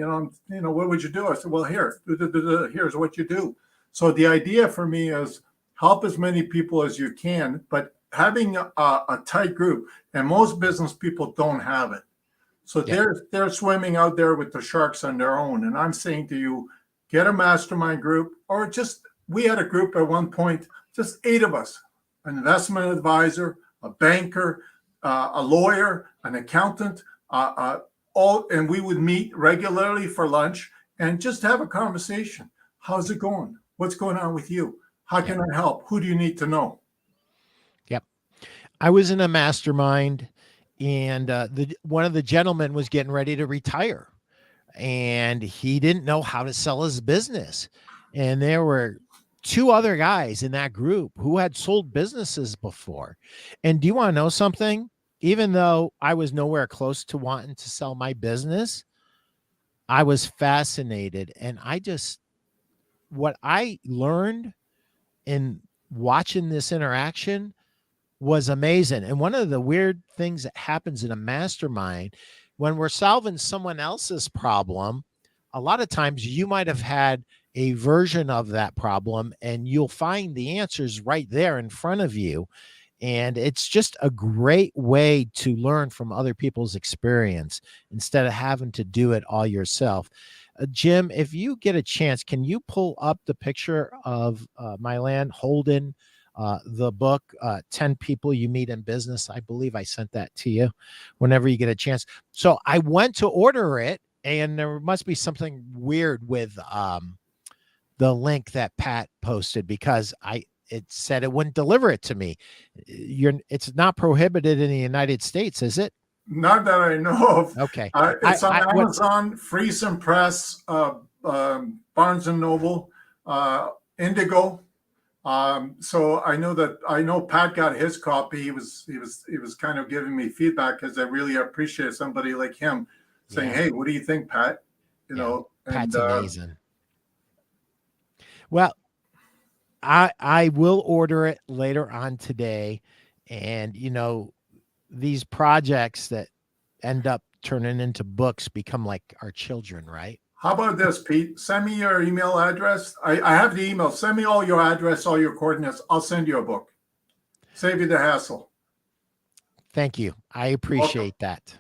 what would you do? I said, well, here's what you do. So the idea for me is help as many people as you can, but having a tight group, and most business people don't have it. So they're swimming out there with the sharks on their own. And I'm saying to you, get a mastermind group, or we had a group at one point, just 8 of us, an investment advisor, a banker, a lawyer, an accountant, and we would meet regularly for lunch and just have a conversation. How's it going? What's going on with you? How can I help? Who do you need to know? Yep. I was in a mastermind, and one of the gentlemen was getting ready to retire. And he didn't know how to sell his business. And there were 2 other guys in that group who had sold businesses before. And do you want to know something? Even though I was nowhere close to wanting to sell my business, I was fascinated. And what I learned in watching this interaction was amazing. And one of the weird things that happens in a mastermind, when we're solving someone else's problem, a lot of times you might have had a version of that problem and you'll find the answers right there in front of you. And it's just a great way to learn from other people's experience instead of having to do it all yourself. Jim, if you get a chance, can you pull up the picture of Milan holding the book, 10 People You Meet in Business? I believe I sent that to you whenever you get a chance. So I went to order it, and there must be something weird with the link that Pat posted, because it said it wouldn't deliver it to me. It's not prohibited in the United States, is it? Not that I know of. Okay. It's on Amazon, Freeze and Press, Barnes and Noble, Indigo. So I know Pat got his copy. He was kind of giving me feedback, because I really appreciate somebody like him saying, "Hey, what do you think, Pat?" You know, Pat's amazing. Well, I will order it later on today, and these projects that end up turning into books become like our children, right? How about this, Pete? Send me your email address. I have the email. Send me all your address, all your coordinates. I'll send you a book. Save you the hassle. Thank you. I appreciate that.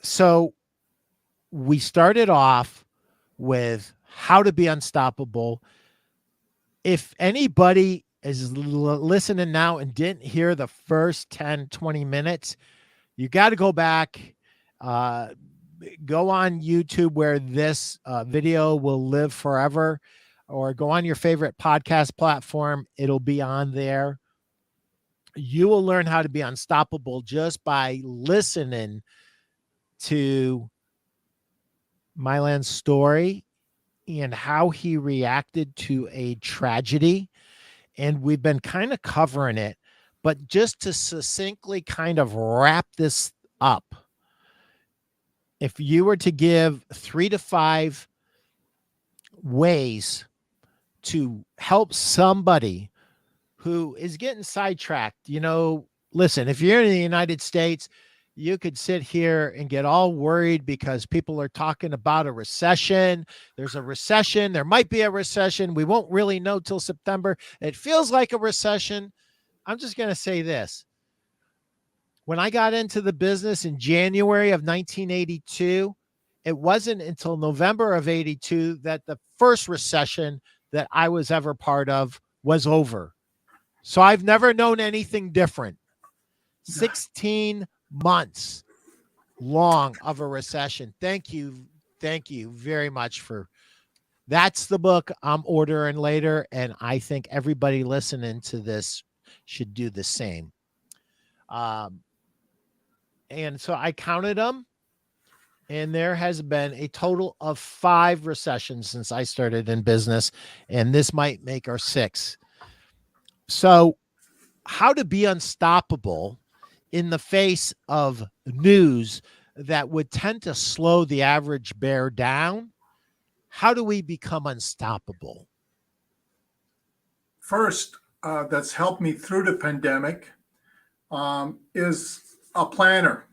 So we started off with how to be unstoppable. If anybody is listening now and didn't hear the first 10, 20 minutes, you got to go back, go on YouTube where this video will live forever, or go on your favorite podcast platform. It'll be on there. You will learn how to be unstoppable just by listening to Milan's story and how he reacted to a tragedy. And we've been kind of covering it, but just to succinctly kind of wrap this up, if you were to give 3 to 5 ways to help somebody who is getting sidetracked, listen, if you're in the United States, you could sit here and get all worried because people are talking about a recession. There's a recession. There might be a recession. We won't really know till September. It feels like a recession. I'm just going to say this. When I got into the business in January of 1982, it wasn't until November of 82 that the first recession that I was ever part of was over. So I've never known anything different. 16 months long of a recession. Thank you very much for that's the book I'm ordering later, and I think everybody listening to this should do the same. And so I counted them, and there has been a total of 5 recessions since I started in business, and this might make our 6th. So how to be unstoppable in the face of news that would tend to slow the average bear down. How do we become unstoppable? First, that's helped me through the pandemic is a planner.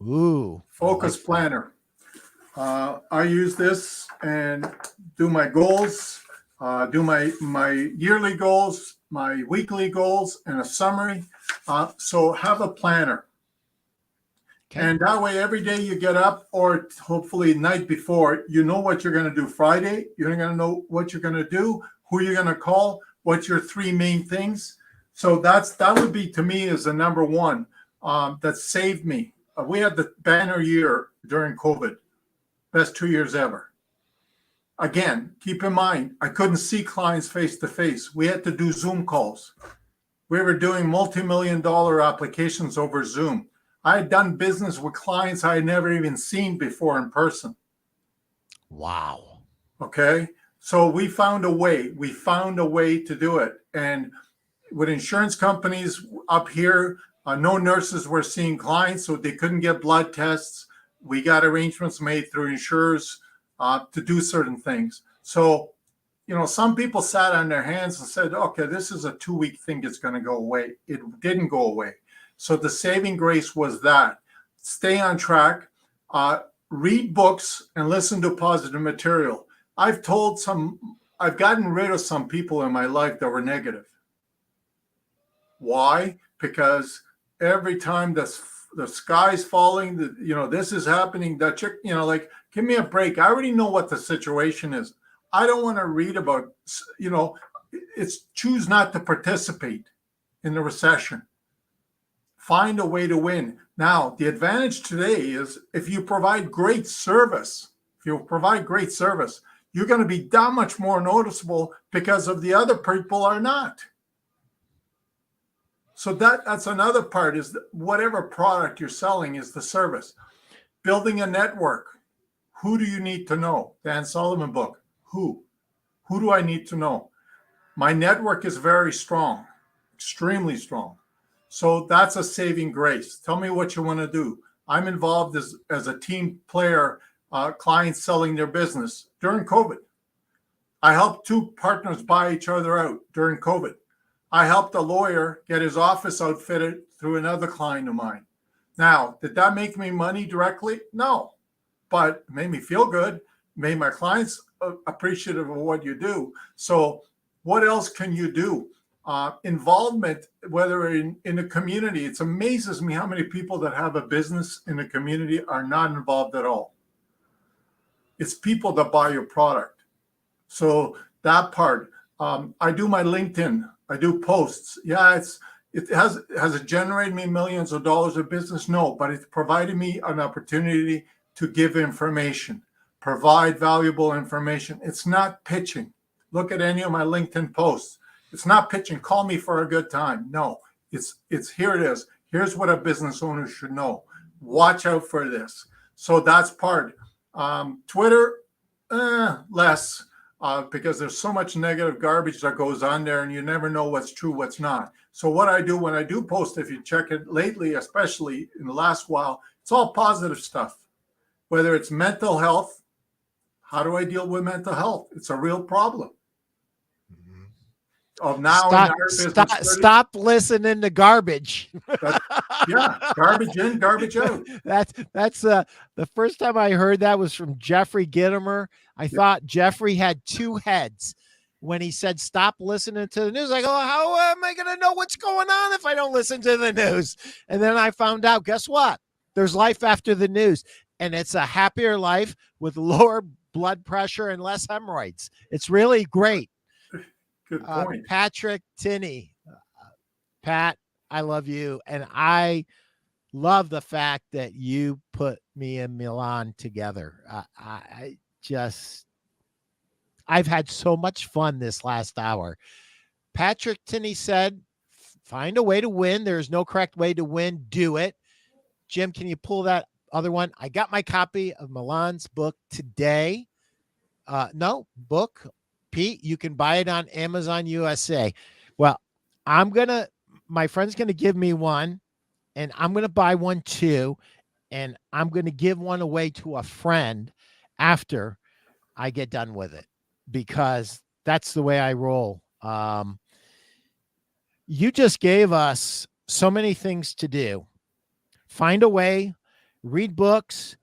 Ooh, focus planner. I use this and do my goals, do my yearly goals, my weekly goals, and a summary. So have a planner. Okay. And that way, every day you get up, or hopefully night before, you know what you're going to do Friday. You're going to know what you're going to do, who you're going to call, what's your 3 main things. So that would be, to me, is the number one that saved me. We had the banner year during COVID, best 2 years ever. Again, keep in mind, I couldn't see clients face to face. We had to do Zoom calls. We were doing multi-million-dollar applications over Zoom. I had done business with clients I had never even seen before in person. Wow. Okay. So we found a way. We found a way to do it. And with insurance companies up here, no nurses were seeing clients, so they couldn't get blood tests. We got arrangements made through insurers to do certain things. So some people sat on their hands and said, okay, this is a 2-week thing. It's going to go away. It didn't go away. So the saving grace was that stay on track, read books and listen to positive material. I've gotten rid of some people in my life that were negative. Why? Because every time the sky's falling, this is happening, that chick, like, give me a break. I already know what the situation is. I don't want to read about, it's choose not to participate in the recession. Find a way to win. Now, the advantage today is if you provide great service, you're going to be that much more noticeable because of the other people are not. So that's another part, is that whatever product you're selling is the service. Building a network. Who do you need to know? Dan Sullivan book. Who do I need to know? My network is very strong, extremely strong. So that's a saving grace. Tell me what you want to do. I'm involved as a team player, clients selling their business during COVID. I helped 2 partners buy each other out during COVID. I helped a lawyer get his office outfitted through another client of mine. Now, did that make me money directly? No, but it made me feel good, made my clients appreciative of what you do. So what else can you do? Involvement, whether in the community. It amazes me how many people that have a business in the community are not involved at all. It's people that buy your product. So that part, I do my LinkedIn. I do posts. Yeah, has it generated me millions of dollars of business? No, but it's provided me an opportunity to give information, provide valuable information. It's not pitching. Look at any of my LinkedIn posts. It's not pitching. Call me for a good time. No, it's here it is. Here's what a business owner should know. Watch out for this. So that's part. Twitter, less. Because there's so much negative garbage that goes on there and you never know what's true, what's not. So what I do when I do post, if you check it lately, especially in the last while, it's all positive stuff. Whether it's mental health, how do I deal with mental health? It's a real problem. Of now stop listening to garbage. Garbage in, garbage out. That's the first time I heard that was from Jeffrey Gitomer. I thought Jeffrey had 2 heads when he said stop listening to the news. I go, how am I going to know what's going on if I don't listen to the news? And then I found out, guess what? There's life after the news, and it's a happier life with lower blood pressure and less hemorrhoids. It's really great. Good point. Patrick Tinney. Pat, I love you. And I love the fact that you put me and Milan together. I've had so much fun this last hour. Patrick Tinney said, find a way to win. There's no correct way to win. Do it. Jim, can you pull that other one? I got my copy of Milan's book today. Book. Pete, you can buy it on Amazon USA. Well, my friend's going to give me one, and I'm going to buy one too, and I'm going to give one away to a friend after I get done with it, because that's the way I roll. You just gave us so many things to do. Find a way, read books.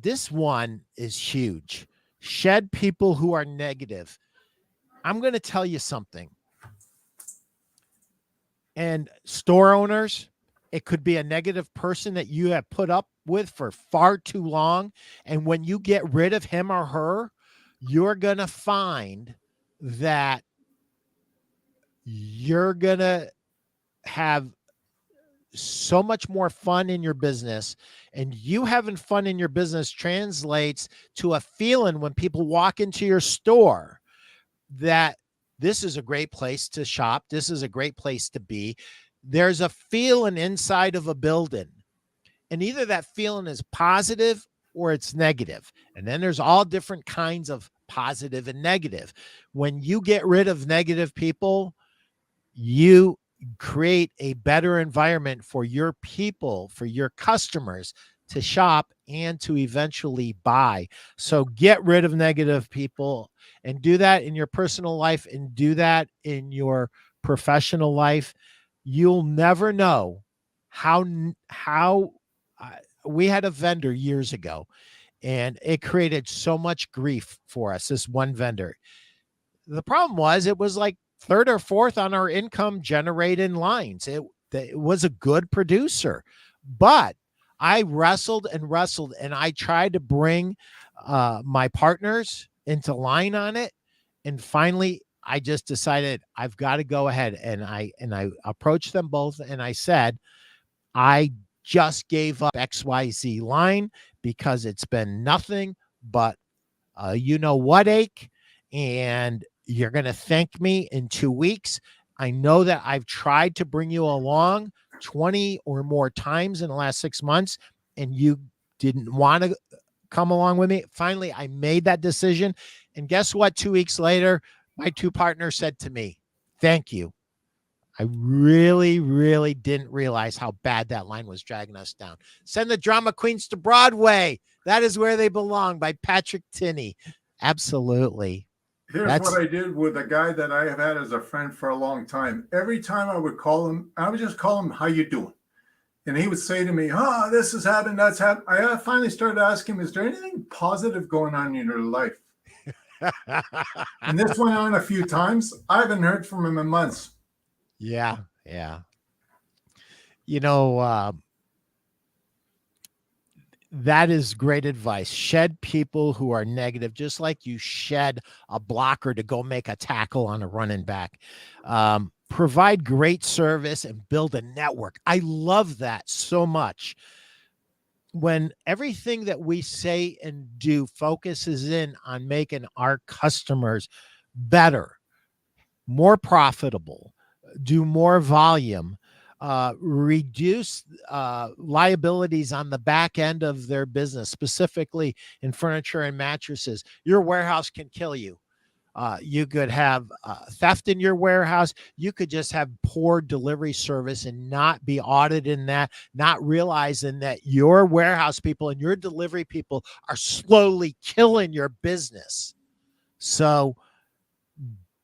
This one is huge. Shed people who are negative. I'm going to tell you something. And store owners, it could be a negative person that you have put up with for far too long. And when you get rid of him or her, you're going to find that you're going to have so much more fun in your business, and you having fun in your business translates to a feeling when people walk into your store that this is a great place to shop. This is a great place to be. There's a feeling inside of a building, and either that feeling is positive or it's negative. And then there's all different kinds of positive and negative. When you get rid of negative people, you create a better environment for your people, for your customers to shop and to eventually buy. So get rid of negative people, and do that in your personal life and do that in your professional life. You'll never know how we had a vendor years ago, and it created so much grief for us, this one vendor. The problem was it was like third or fourth on our income generating lines. It was a good producer, but I wrestled and wrestled, and I tried to bring my partners into line on it. And finally, I just decided I've got to go ahead, and I approached them both, and I said, I just gave up XYZ line because it's been nothing but you know what ache, and you're going to thank me in 2 weeks. I know that I've tried to bring you along 20 or more times in the last 6 months, and you didn't want to come along with me. Finally, I made that decision. And guess what? 2 weeks later, my two partners said to me, thank you. I really, really didn't realize how bad that line was dragging us down. Send the drama queens to Broadway. That is where they belong, by Patrick Tinney. Absolutely. Here's what I did with a guy that I have had as a friend for a long time. Every time I would call him, I would just call him, how you doing? And he would say to me, oh, this is happening, that's happening. I finally started asking him, is there anything positive going on in your life? And this went on a few times. I haven't heard from him in months. Yeah. You know, that is great advice. Shed people who are negative, just like you shed a blocker to go make a tackle on a running back. Provide great service and build a network. I love that so much. When everything that we say and do focuses in on making our customers better, more profitable, do more volume, reduce liabilities on the back end of their business, specifically in furniture and mattresses. Your warehouse can kill you. You could have theft in your warehouse. You could just have poor delivery service and not be audited in that, not realizing that your warehouse people and your delivery people are slowly killing your business. So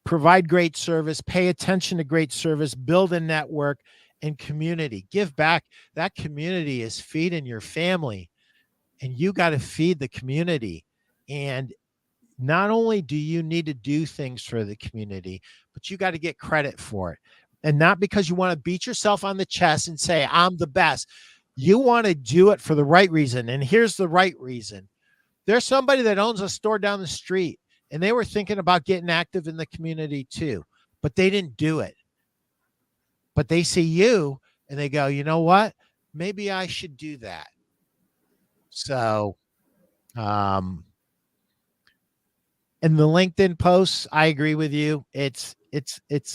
provide great service, pay attention to great service, build a network and community. Give back. That community is feeding your family, and you got to feed the community. And not only do you need to do things for the community, but you got to get credit for it. And not because you want to beat yourself on the chest and say, I'm the best. You want to do it for the right reason. And here's the right reason. There's somebody that owns a store down the street, and they were thinking about getting active in the community too, but they didn't do it. But they see you and they go, you know what? Maybe I should do that. So, in the LinkedIn posts, I agree with you. It's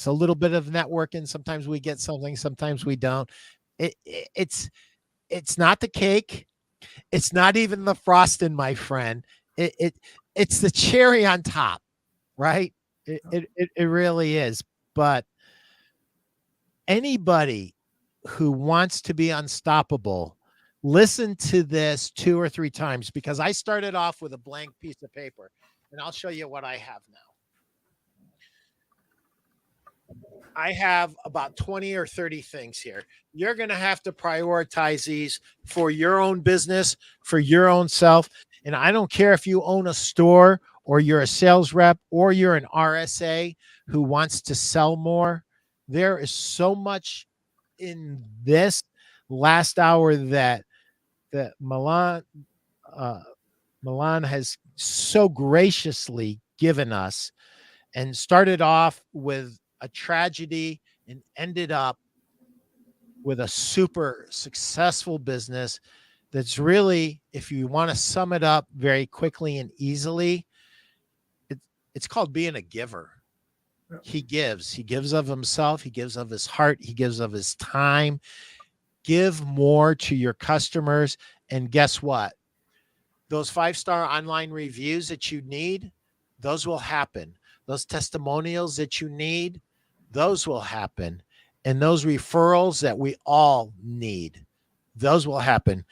a little bit of networking. Sometimes we get something, sometimes we don't. It's not the cake. It's not even the frosting, my friend. It's the cherry on top, right? It really is. But anybody who wants to be unstoppable, listen to this 2 or 3 times, because I started off with a blank piece of paper. And I'll show you what I have now. I have about 20 or 30 things here. You're going to have to prioritize these for your own business, for your own self. And I don't care if you own a store or you're a sales rep or you're an RSA who wants to sell more. There is so much in this last hour that Milan has so graciously given us, and started off with a tragedy and ended up with a super successful business that's really, if you want to sum it up very quickly and easily, it's called being a giver. Yeah. He gives of himself, he gives of his heart, he gives of his time. Give more to your customers, and guess what? Those 5-star online reviews that you need, those will happen. Those testimonials that you need, those will happen. And those referrals that we all need, those will happen.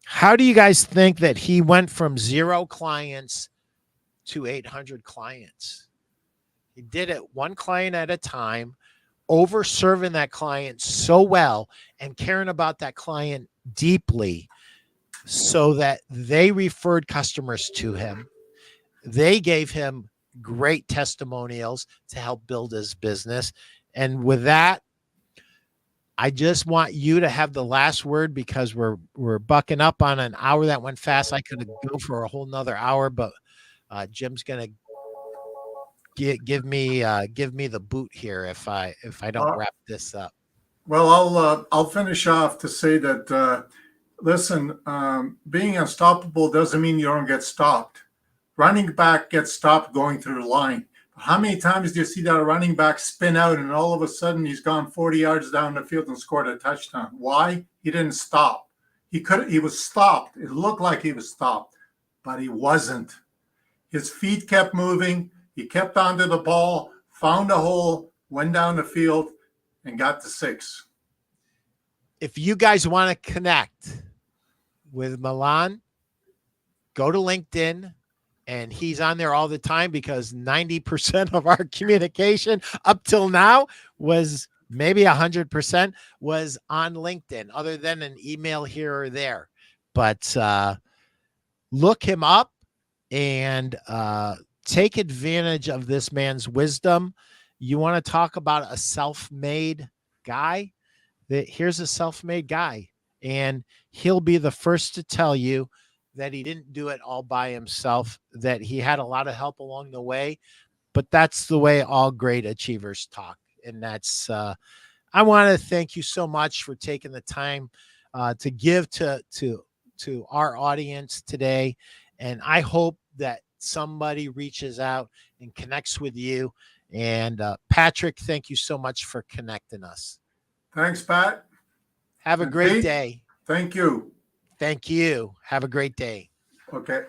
How do you guys think that he went from 0 clients to 800 clients? He did it one client at a time, over serving that client so well and caring about that client deeply, so that they referred customers to him. They gave him great testimonials to help build his business. And with that, I just want you to have the last word, because we're bucking up on an hour that went fast. I could go for a whole nother hour, but Jim's gonna give me the boot here if I don't wrap this up. Well, I'll finish off to say that listen, being unstoppable doesn't mean you don't get stopped. Running back gets stopped going through the line. How many times do you see that a running back spin out and all of a sudden he's gone 40 yards down the field and scored a touchdown? Why? He didn't stop. He was stopped. It looked like he was stopped, but he wasn't. His feet kept moving. He kept onto the ball, found a hole, went down the field, and got to 6. If you guys want to connect with Milan, go to LinkedIn, and he's on there all the time, because 90% of our communication up till now was, maybe 100%, was on LinkedIn, other than an email here or there. But look him up and take advantage of this man's wisdom. You want to talk about a self-made guy? Here's a self-made guy, and he'll be the first to tell you that he didn't do it all by himself, that he had a lot of help along the way. But that's the way all great achievers talk. And that's I want to thank you so much for taking the time to give to our audience today. And I hope that somebody reaches out and connects with you. And Patrick, thank you so much for connecting us. Thanks, Pat. Have a great day. Thank you. Thank you. Have a great day. Okay.